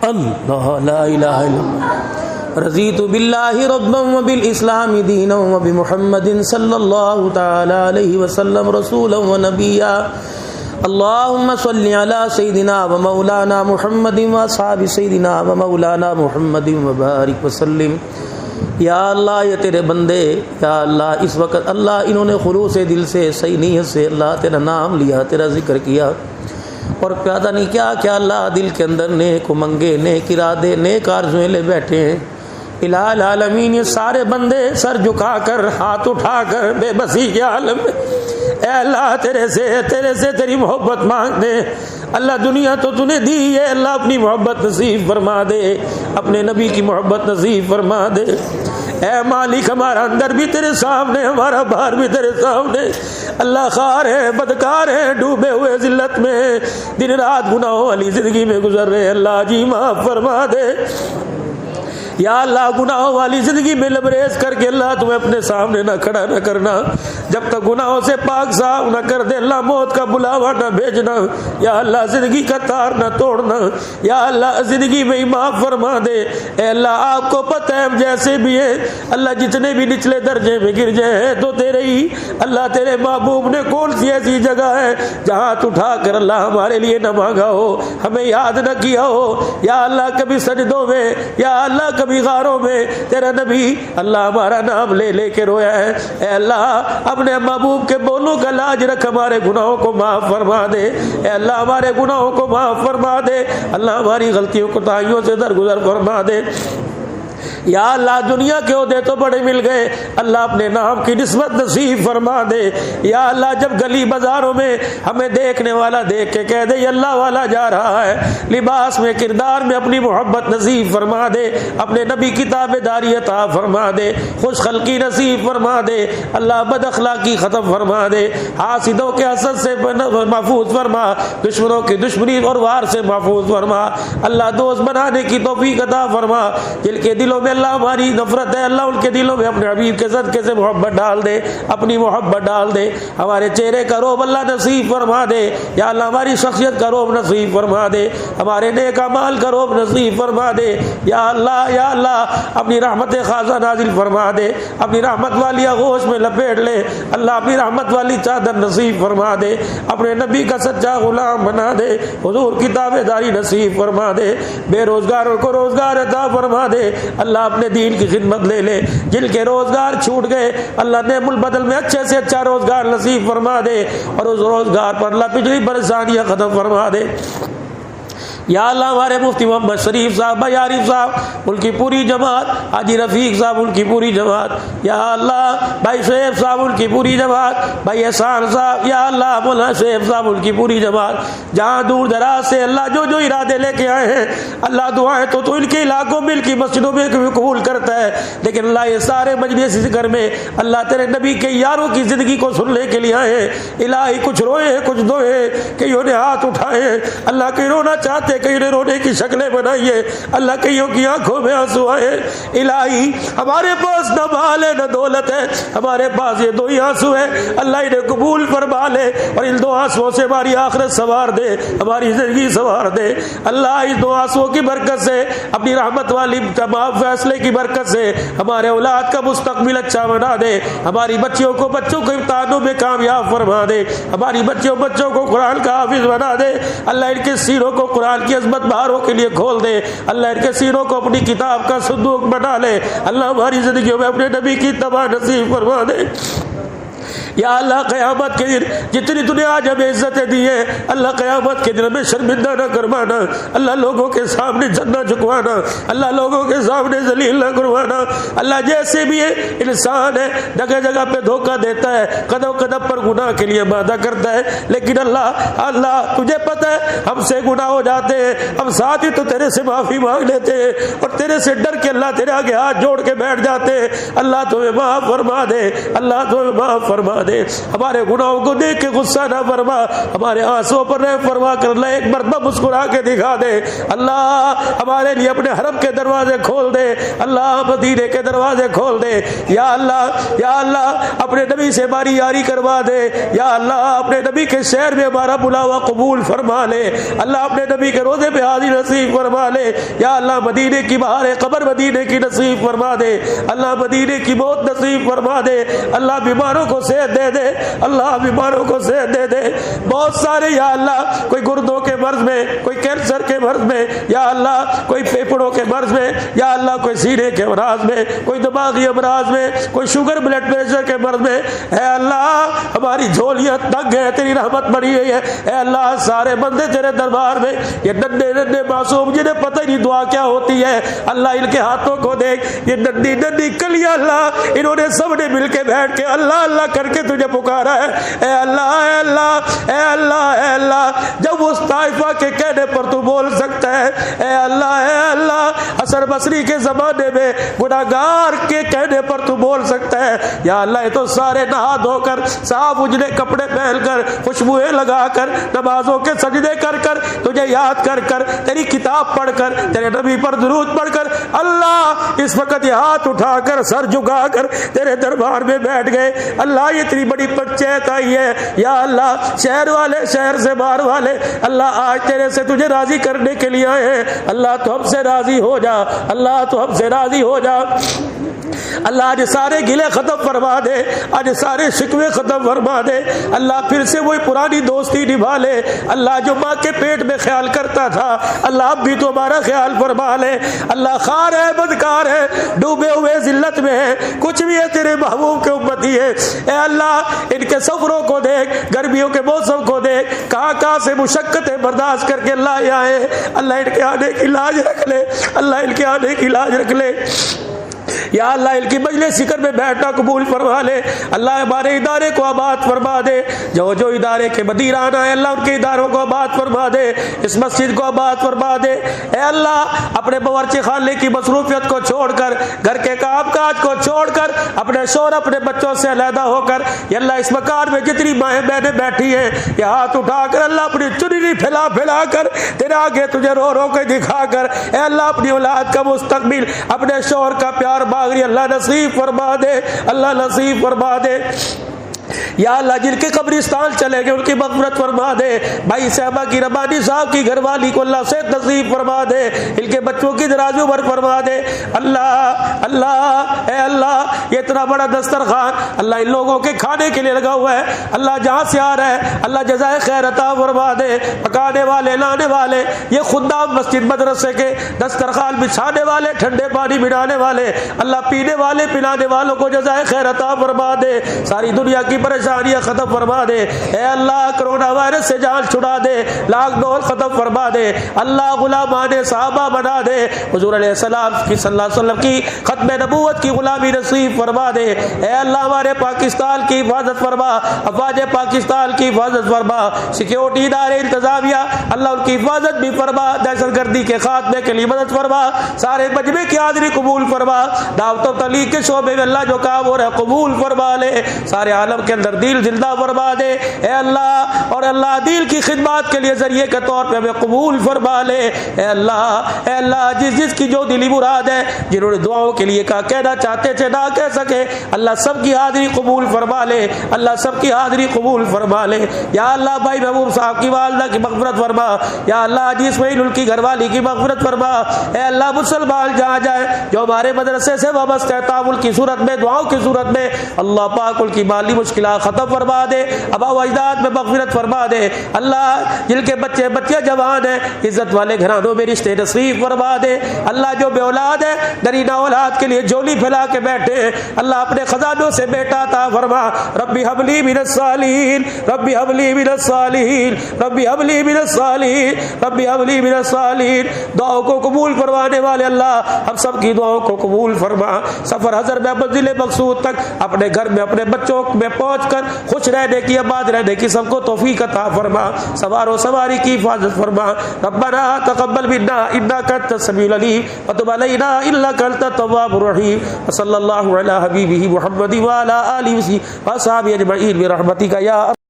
اللہ لا الہ الا اللہ رضیت باللہ ربا وبالاسلام دینا وبمحمد صلی اللہ تعالی علیہ وسلم رسولا ونبیا اللہم صلی علی سیدنا ومولانا محمد واصحاب سیدنا ومولانا محمد وبارک وسلم۔ یا اللہ یہ تیرے بندے، یا اللہ اس وقت اللہ انہوں نے خلوص دل سے صحیح نیت سے اللہ تیرا نام لیا، تیرا ذکر کیا، اور پتہ نہیں کیا کیا اللہ دل کے اندر نیک امنگے، نیک ارادے، نیک آرزویں لے بیٹھے ہیں۔ الہ العالمین یہ سارے بندے سر جھکا کر ہاتھ اٹھا کر بے بسی کے عالم میں اے اللہ تیرے سے تیری محبت مانگ دے۔ اللہ دنیا تو تو نے دی ہے، اللہ اپنی محبت نصیب فرما دے، اپنے نبی کی محبت نصیب فرما دے۔ اے مالک ہمارا اندر بھی تیرے سامنے، ہمارا باہر بھی تیرے سامنے، اللہ خوار ہے، بدکار ہے، ڈوبے ہوئے ذلت میں دن رات گناہوں والی زندگی میں گزر رہے، اللہ جی معاف فرما دے۔ یا اللہ گناہوں والی زندگی میں لبریز کر کے اللہ تمہیں اپنے سامنے نہ کھڑا نہ کرنا، جب تک گناہوں سے پاک صاف نہ کر دے اللہ موت کا بلاوا نہ بھیجنا، یا اللہ زندگی کا تار نہ توڑنا، یا اللہ زندگی میں ہی معاف فرما دے۔ اے اللہ آپ کو پتہ ہے ہم جیسے بھی ہیں، اللہ جتنے بھی نچلے درجے میں گر جائے ہیں تو تیرے ہی اللہ تیرے محبوب نے کون سی ایسی جگہ ہے جہاں ہاتھ اٹھا کر اللہ ہمارے لیے نہ مانگا ہو، ہمیں یاد نہ کیا ہو، یا اللہ کبھی سجدوں میں، یا اللہ کبھی غاروں میں تیرا نبی اللہ ہمارا نام لے لے کے رویا ہے۔ اے اللہ اپنے محبوب کے بولوں کا لاج رکھ، ہمارے گناہوں کو معاف فرما دے۔ اے اللہ ہمارے گناہوں کو معاف فرما دے، اللہ ہماری غلطیوں کوتاہیوں سے درگزر فرما دے۔ یا اللہ دنیا کے عہدے تو بڑے مل گئے، اللہ اپنے نام کی نسبت نصیب فرما دے۔ یا اللہ جب گلی بازاروں میں ہمیں دیکھنے والا دیکھ کے کہہ دے یہ اللہ والا جا رہا ہے، لباس میں کردار میں اپنی محبت نصیب فرما دے، اپنے نبی کی تابعداری عطا فرما دے، خوش خلقی نصیب فرما دے، اللہ بد اخلاقی ختم فرما دے، حاسدوں کے حسد سے محفوظ فرما، دشمنوں کی دشمنی اور وار سے محفوظ فرما، اللہ دوست بنانے کی توفیق عطا فرما، جن کے دلوں میں اللہ ہماری نفرت ہے اللہ ان کے دلوں میں اپنے حبیب کے صدقے سے محبت ڈال دے، اپنی محبت ڈال دے، ہمارے چہرے کا روب اللہ نصیب فرما دے، یا اللہ ہماری شخصیت کا روب نصیب فرما دے، ہمارے نیک اعمال کا روب نصیب فرما دے، یا اللہ اپنی رحمت خاصہ نازل فرما دے، اپنی رحمت والی آغوش میں لپیٹ لے، اللہ اپنی رحمت والی چادر نصیب فرما دے، اپنے نبی کا سچا غلام بنا دے، حضور کی تابعداری نصیب فرما دے، بے روزگاروں کو روزگار عطا فرما دے، اللہ اپنے دین کی خدمت لے لے، جن کے روزگار چھوٹ گئے اللہ نعم البدل میں اچھے سے اچھا روزگار نصیب فرما دے، اور اس روزگار پر اللہ پچھلی پریشانیاں ختم فرما دے۔ یا اللہ ہمارے مفتی محمد شریف صاحب، بھائی عارف صاحب ان کی پوری جماعت، حاجی رفیق صاحب ان کی پوری جماعت، یا اللہ بھائی شعیب صاحب ان کی پوری جماعت، بھائی احسان صاحب، یا اللہ مولانا شعیب صاحب ان کی پوری جماعت، جہاں دور دراز سے اللہ جو ارادے لے کے آئے ہیں اللہ دعائیں تو ان کے علاقوں میں ان کی مسجدوں میں قبول کرتا ہے، لیکن اللہ یہ سارے مجلس ذکر میں اللہ تیرے نبی کے یاروں کی زندگی کو سننے کے لیے آئے ہیں، الہی کچھ روئے کچھ دوئے، کئیوں نے ہاتھ اٹھائے، اللہ کئی رونا چاہتے کئی نے رونے کی شکلیں بنائی ہے، اللہ کئیوں کی آنکھوں میں آنسو آئے، الہی ہمارے پاس نہ مال ہے نہ دولت ہے، ہمارے پاس یہ دو ہی آنسو ہے، اللہ انہیں قبول فرما لے، اور ان دو آنسوؤں سے ہماری آخرت سنوار دے، ہماری زندگی سنوار دے، اللہ اس دو آنسوؤں کی برکت سے اپنی رحمت والی تمام فیصلے کی برکت سے ہمارے اولاد کا مستقبل اچھا بنا دے، ہماری بچوں کو امتحانوں میں کامیاب فرما دے، ہماری بچوں کو قرآن کا حافظ بنا دے، اللہ ان کے سینوں کو قرآن کی عظمت بہاروں کے لیے کھول دے، اللہ ان کے سینوں کو اپنی کتاب کا صندوق بنا لے، اللہ ہماری زندگیوں میں اپنے نبی کی اتباع نصیب فرما دے۔ یا اللہ قیامت کے دن جتنی دنیا آج ہمیں عزتیں دی ہیں اللہ قیامت کے دن ہمیں شرمندہ نہ کروانا، اللہ لوگوں کے سامنے جھکنا جھکوانا، اللہ لوگوں کے سامنے ذلیل نہ کروانا، اللہ جیسے بھی ہے انسان ہے جگہ جگہ پہ دھوکہ دیتا ہے، قدم قدم پر گناہ کے لیے وعدہ کرتا ہے، لیکن اللہ تجھے پتہ ہے ہم سے گناہ ہو جاتے ہیں، ہم ساتھ ہی تو تیرے سے معافی مانگ لیتے ہیں اور تیرے سے ڈر کے اللہ تیرے آگے ہاتھ جوڑ کے بیٹھ جاتے ہیں، اللہ تمہیں معاف فرما دے، اللہ تمہیں معاف فرما دے۔ دے, ہمارے گناہوں کو دیکھ کے غصہ نہ فرما, ہمارے آنسوں پر رحم فرما کر اللہ ایک مرتبہ مسکرا کے دکھا دے. اللہ ہمارے لیے اپنے حرم کے دروازے کھول دے, اللہ مدینے کے دروازے کھول دے. یا اللہ اپنے نبی سے ہماری یاری کروا دے. یا اللہ اپنے نبی کے شہر میں ہمارا بلاوا قبول فرما لے. اللہ اپنے نبی کے روزے پہ حاضری نصیب فرما لے. یا اللہ مدینے کی بہار قبر مدینے کی نصیب فرما دے. اللہ مدینے کی موت نصیب فرما دے. اللہ بیماروں کو صحت دے دے, اللہ بیماروں کو صحت دے دے. بہت سارے یا اللہ کوئی گردوں کے مرض میں, کوئی کینسر کے مرض میں, یا اللہ کوئی پھیپھڑوں کے مرض میں, یا اللہ کوئی سینے کے امراض میں, کوئی دماغی امراض میں, کوئی شوگر بلڈ پریشر کے مرض میں. اے اللہ ہماری جھولیاں تنگ ہے, تیری رحمت بڑی ہوئی ہے. اے اللہ سارے بندے تیرے دربار میں, یہ ننھے ننھے معصوم جنہیں پتہ ہی نہیں دعا کیا ہوتی ہے, اللہ ان کے ہاتھوں کو دیکھ, یہ ننھی ننھی کلیاں اللہ انہوں نے سب نے مل کے بیٹھ کے اللہ اللہ کر کے تجھے پکارا ہے. اے اللہ اے اللہ اے اللہ اے اللہ, جب اس طائفہ کے کہنے پر تو بول سکتا ہے. اے اللہ حسن بصری کے زمانے میں گناہگار کے کہنے پر تو بول سکتا ہے. یا اللہ یہ تو سارے نہا دھو کر صاف اجلے کپڑے پہن کر خوشبوئیں لگا کر نمازوں کے سجدے کر کر تجھے یاد کر کر تیری کتاب پڑھ کر تیرے نبی پر درود پڑھ کر اللہ اس وقت یہ ہاتھ اٹھا کر سر جھکا کر تیرے دربار میں بیٹھ گئے. اللہ یہ تیری بڑی پنچایت آئی ہے. یا اللہ شہر والے شہر سے باہر والے اللہ آج تیرے سے تجھے راضی کرنے کے لیے آئے ہیں. اللہ تو ہم سے راضی ہو جا, اللہ تو ہم سے راضی ہو جا. اللہ آج سارے گلے ختم فرما دے, آج سارے شکوے ختم فرما دے. اللہ پھر سے وہی پرانی دوستی نبھا لے. اللہ جو ماں کے پیٹ میں خیال کرتا تھا اللہ اب بھی تو ہمارا خیال فرما لے. اللہ خار ہے, بدکار ہے, ڈوبے ہوئے ذلت میں ہے, کچھ بھی ہے تیرے محبوب کے امتی ہے. اے اللہ ان کے سفروں کو دیکھ, گرمیوں کے موسم کو دیکھ, کہاں کہاں سے مشقتیں برداشت کر کے اللہ آئے. اللہ ان کے آنے کی لاج رکھ لے, اللہ ان کے آنے کی لاج رکھ لے. یا اللہ ان کی مجلس ذکر میں بیٹھنا قبول فرما لے. اللہ ہمارے ادارے کو آباد فرما دے, جو جو ادارے کے مدیران ہیں اللہ ان کے اداروں کو آباد فرما دے, اس مسجد کو آباد فرما دے. اے اللہ اپنے باورچی خانے کی مصروفیت کو چھوڑ کر, گھر کے کام کاج کو چھوڑ کر, اپنے شوہر اپنے بچوں سے علیحدہ ہو کر یا اللہ اس مکان میں جتنی مائیں بہنیں بیٹھی ہیں یہ ہاتھ اٹھا کر اللہ اپنی چننی پھیلا پھیلا کر تیرے آگے تجھے رو رو کے دکھا کر اے اللہ اپنی اولاد کا مستقبل, اپنے شوہر کا پیار باغری اللہ نصیب فرما دے, اللہ نصیب فرما دے. یا اللہ جن کے قبرستان چلے گئے ان کی مغفرت فرما دے. بھائی صاحبہ کی ربانی صاحب کی گھر والی کو اللہ صحت نصیب فرما دے, ان کے بچوں کی دراز عمر فرما دے. اللہ اے اللہ یہ اتنا بڑا دسترخوان اللہ ان لوگوں کے کھانے کے لیے لگا ہوا ہے, اللہ جہاں سے آ رہا ہے اللہ جزائے خیر عطا فرما دے. پکانے والے, لانے والے, یہ خدام مسجد مدرسے کے, دسترخوان بچھانے والے, ٹھنڈے پانی بنانے والے, اللہ پینے والے پلانے والوں کو جزائے خیر عطا فرما دے. ساری دنیا کی پریشانیاں ختم فرما دے. اے اللہ کرونا وائرس سے جان چھڑا دے, لاک ڈاؤن ختم فرما دے. اللہ غلامان صحابہ بنا دے. حضور علیہ السلام کی صلی اللہ علیہ وسلم کی ختم نبوت کی غلامی نصیب فرما دے. اے اللہ ہمارے پاکستان کی حفاظت فرما, افواج پاکستان کی حفاظت فرما, سیکیورٹی ادارے انتظامیہ اللہ ان کی حفاظت بھی فرما, دہشت گردی کے خاتمے کے لیے مدد فرما, سارے مجمع کی حاضری قبول فرما, دعوت و تبلیغ کے شعبے میں اللہ جو کام ہو رہا ہے قبول فرما لے, سارے عالم کے اندر دل زندہ فرما دے. اے اللہ اور اللہ دل کی خدمات کے لیے ذریعے کے طور پہ ہمیں قبول فرما لے. اے اللہ جس جس کی جو دلی مراد ہے, جنہوں نے دعاؤں کے لیے کہنا چاہتے تھے نہ کہہ سکے, اللہ سب کی حاضری قبول فرما لے, اللہ سب کی حاضری قبول فرما لے. یا اللہ بھائی محبوب صاحب کی والدہ کی مغفرت فرما, یا اللہ جی اسماعیل ان کی گھر والی کی مغفرت فرما. اے اللہ مسلمان جہاں جائے جو ہمارے مدرسے سے وابستہ ہے تعامل کی صورت میں, دعاؤں کی صورت میں, اللہ پاک ان کی مالی مشکلات ختم فرما دے, ابا و اجداد میں مغفرت فرما دے. اللہ جن کے بچے بچیاں جوان ہیں عزت والے گھرانوں میں رشتے نصیب فرما دے. اللہ جو بے اولاد ہے نرینہ اولاد کے لیے جولی پھیلا کے بیٹھے ہیں اللہ اپنے خزانوں سے بیٹا عطا فرما. ربی حبلی من الصالحین, ربی حبلی من الصالحین, ربی حبلی من الصالحین, ربی حبلی من الصالحین. دعاؤں کو قبول فرمانے والے اللہ ہم سب کی دعاؤں کو قبول فرما. سفر حضر میں منزل مقصود تک اپنے گھر میں اپنے بچوں میں پہنچ کر خوش رہنے کی آباد رہنے کی سب کو توفیق عطا فرما سوار و سواری کی حفاظت فرما ربنا تقبل منا انك انت السميع العليم وتب علينا انك انت التواب الرحيم وصلى الله على حبيبه محمد وعلى اله وصحبه اجمعين برحمتك يا